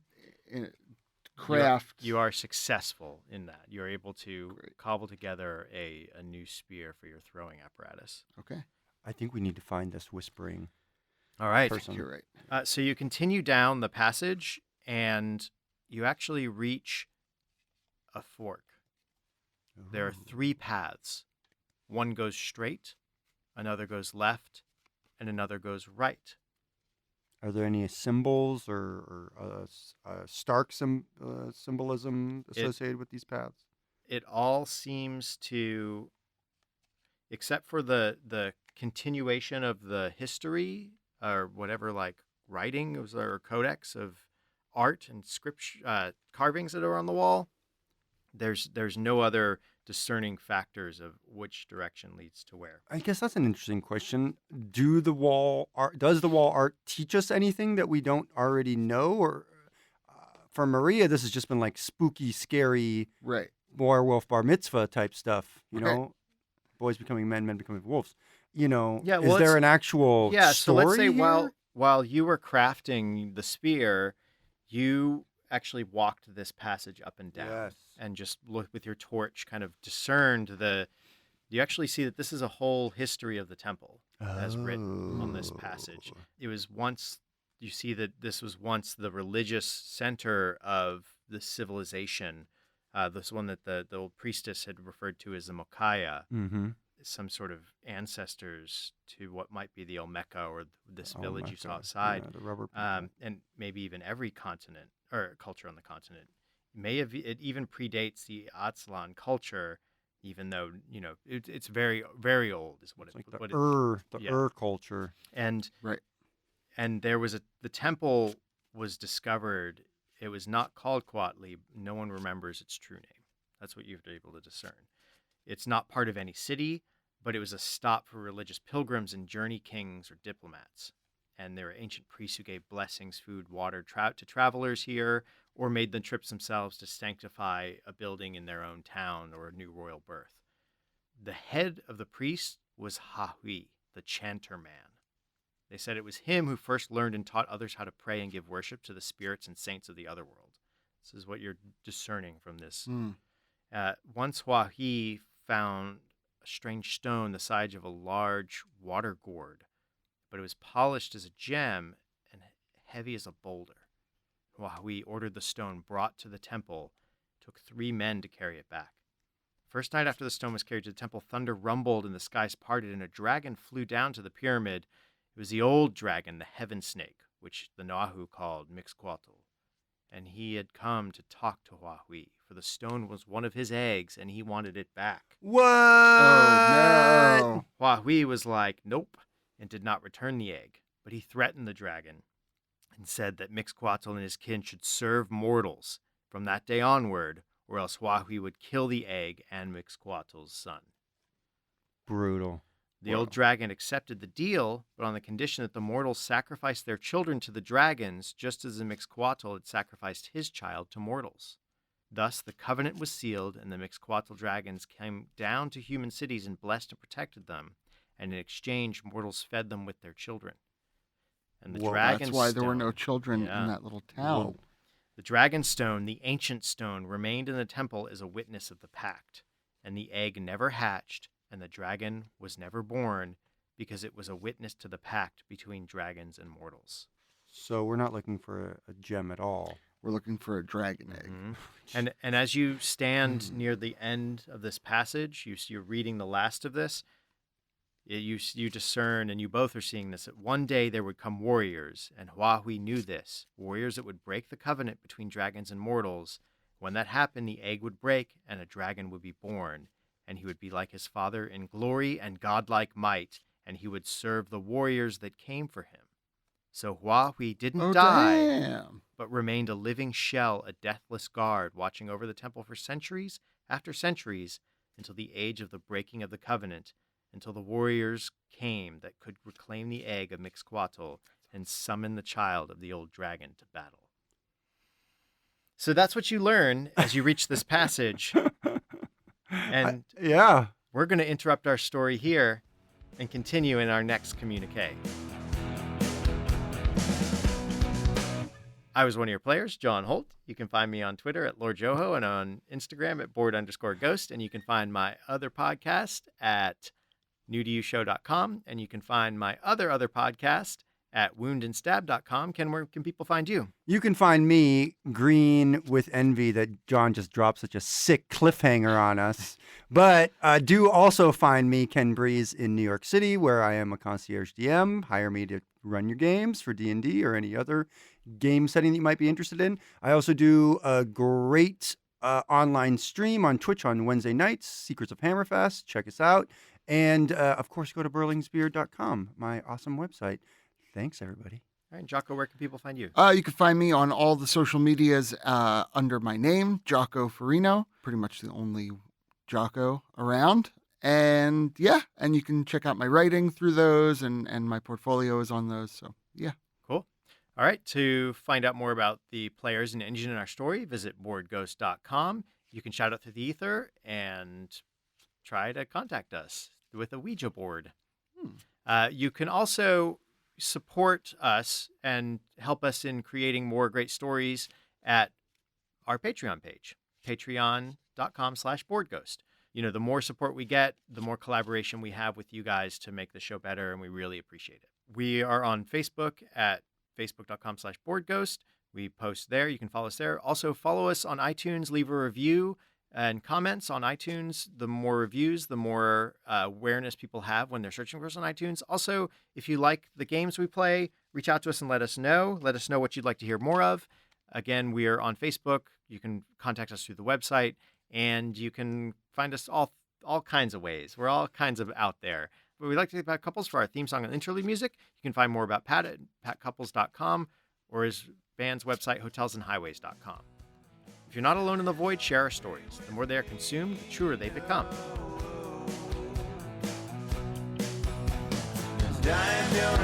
craft. You are successful in that. You're able to Great. cobble together a new spear for your throwing apparatus. Okay. I think we need to find this whispering All right. person. You're right. So you continue down the passage, and you actually reach a fork. There are Ooh. 3 paths. One goes straight, another goes left, and another goes right. Are there any symbols or stark symbolism associated with these paths? It all seems to, except for the continuation of the history or whatever, like writings or codex of art and script carvings that are on the wall. There's no other discerning factors of which direction leads to where. I guess that's an interesting question. Does the wall art teach us anything that we don't already know? Or for Maria, this has just been like spooky, scary Right. werewolf bar mitzvah type stuff. You Okay. know, boys becoming men, men becoming wolves. You know, Yeah, well, is there an actual Yeah, so story let's say here? while you were crafting the spear, you actually walked this passage up and down. Yes. And just look with your torch, kind of discerned you actually see that this is a whole history of the temple as written on this passage. Oh. It was once, you see that this was once the religious center of the civilization. This one that the old priestess had referred to as the Mokaya, Mm-hmm. some sort of ancestors to what might be the Olmeca or this Oh village my you saw God. outside. Yeah, the rubber people. And maybe even every continent or culture on the continent. It even predates the Aztlan culture, even though it's very, very old is what It's like what the culture. and Right. and there was the temple was discovered. It was not called Quatli. No one remembers its true name. That's what you've been able to discern. It's not part of any city, but it was a stop for religious pilgrims and journey kings or diplomats. And there were ancient priests who gave blessings, food, water, to travelers here, or made the trips themselves to sanctify a building in their own town or a new royal birth. The head of the priests was Hahui, the chanter man. They said it was him who first learned and taught others how to pray and give worship to the spirits and saints of the other world. This is what you're discerning from this. Once Hahui found a strange stone the size of a large water gourd, but it was polished as a gem and heavy as a boulder. Hahui ordered the stone brought to the temple. It took 3 men to carry it back. First night after the stone was carried to the temple, thunder rumbled and the skies parted, and a dragon flew down to the pyramid. It was the old dragon, the heaven snake, which the Nahu called Mixcoatl. And he had come to talk to Hahui, for the stone was one of his eggs, and he wanted it back. What? Oh no. Hahui was like, nope, and did not return the egg. But he threatened the dragon and said that Mixcoatl and his kin should serve mortals from that day onward, or else Hahui would kill the egg and Mixcoatl's son. Brutal. The old dragon accepted the deal, but on the condition that the mortals sacrifice their children to the dragons, just as the Mixcoatl had sacrificed his child to mortals. Thus, the covenant was sealed, and the Mixcoatl dragons came down to human cities and blessed and protected them, and in exchange, mortals fed them with their children. And the Whoa, dragon That's why there were stone- no children Yeah. in that little town. Whoa. The dragon stone, the ancient stone, remained in the temple as a witness of the pact, and the egg never hatched, and the dragon was never born, because it was a witness to the pact between dragons and mortals. So we're not looking for a gem at all. We're looking for a dragon egg. Mhm. And as you stand near the end of this passage, you're reading the last of this. You discern, and you both are seeing this, that one day there would come warriors, and Huahui knew this, warriors that would break the covenant between dragons and mortals. When that happened, the egg would break, and a dragon would be born, and he would be like his father in glory and godlike might, and he would serve the warriors that came for him. So Huahui didn't Oh, die, damn. but remained a living shell, a deathless guard, watching over the temple for centuries after centuries, until the age of the breaking of the covenant, until the warriors came that could reclaim the egg of Mixcoatl and summon the child of the old dragon to battle. So that's what you learn as you reach this passage. And Yeah. we're going to interrupt our story here and continue in our next communique. I was one of your players, John Holt. You can find me on Twitter at Lord Joho and on Instagram at board_ghost. And you can find my other podcast at newtoyoushow.com. And you can find my other podcast at woundandstab.com. Ken, where can people find you? You can find me green with envy that John just dropped such a sick cliffhanger on us. But do also find me, Ken Breeze, in New York City, where I am a concierge DM. Hire me to run your games for D&D or any other game setting that you might be interested in. I also do a great online stream on Twitch on Wednesday nights, Secrets of Hammerfest. Check us out. And, of course, go to burlingsbeard.com, my awesome website. Thanks, everybody. All right, Jocko, where can people find you? You can find me on all the social medias under my name, Jocko Farino. Pretty much the only Jocko around. And yeah, and you can check out my writing through those, and my portfolio is on those. So yeah. Cool. All right, to find out more about the players and engine in our story, visit boardghost.com. You can shout out through the ether and try to contact us with a Ouija board. You can also support us and help us in creating more great stories at our Patreon page, patreon.com/boardghost. You know, the more support we get, the more collaboration we have with you guys to make the show better, and we really appreciate it. We are on Facebook at facebook.com/boardghost. We post there. You can follow us there. Also, follow us on iTunes. Leave a review and comments on iTunes. The more reviews, the more awareness people have when they're searching for us on iTunes. Also, if you like the games we play, reach out to us and let us know. Let us know what you'd like to hear more of. Again, we are on Facebook. You can contact us through the website, and you can find us all kinds of ways. We're all kinds of out there. But we'd like to thank Pat Couples for our theme song and interlude music. You can find more about Pat at patcouples.com or his band's website, hotelsandhighways.com. If you're not alone in the void, share our stories. The more they are consumed, the truer they become. Dying till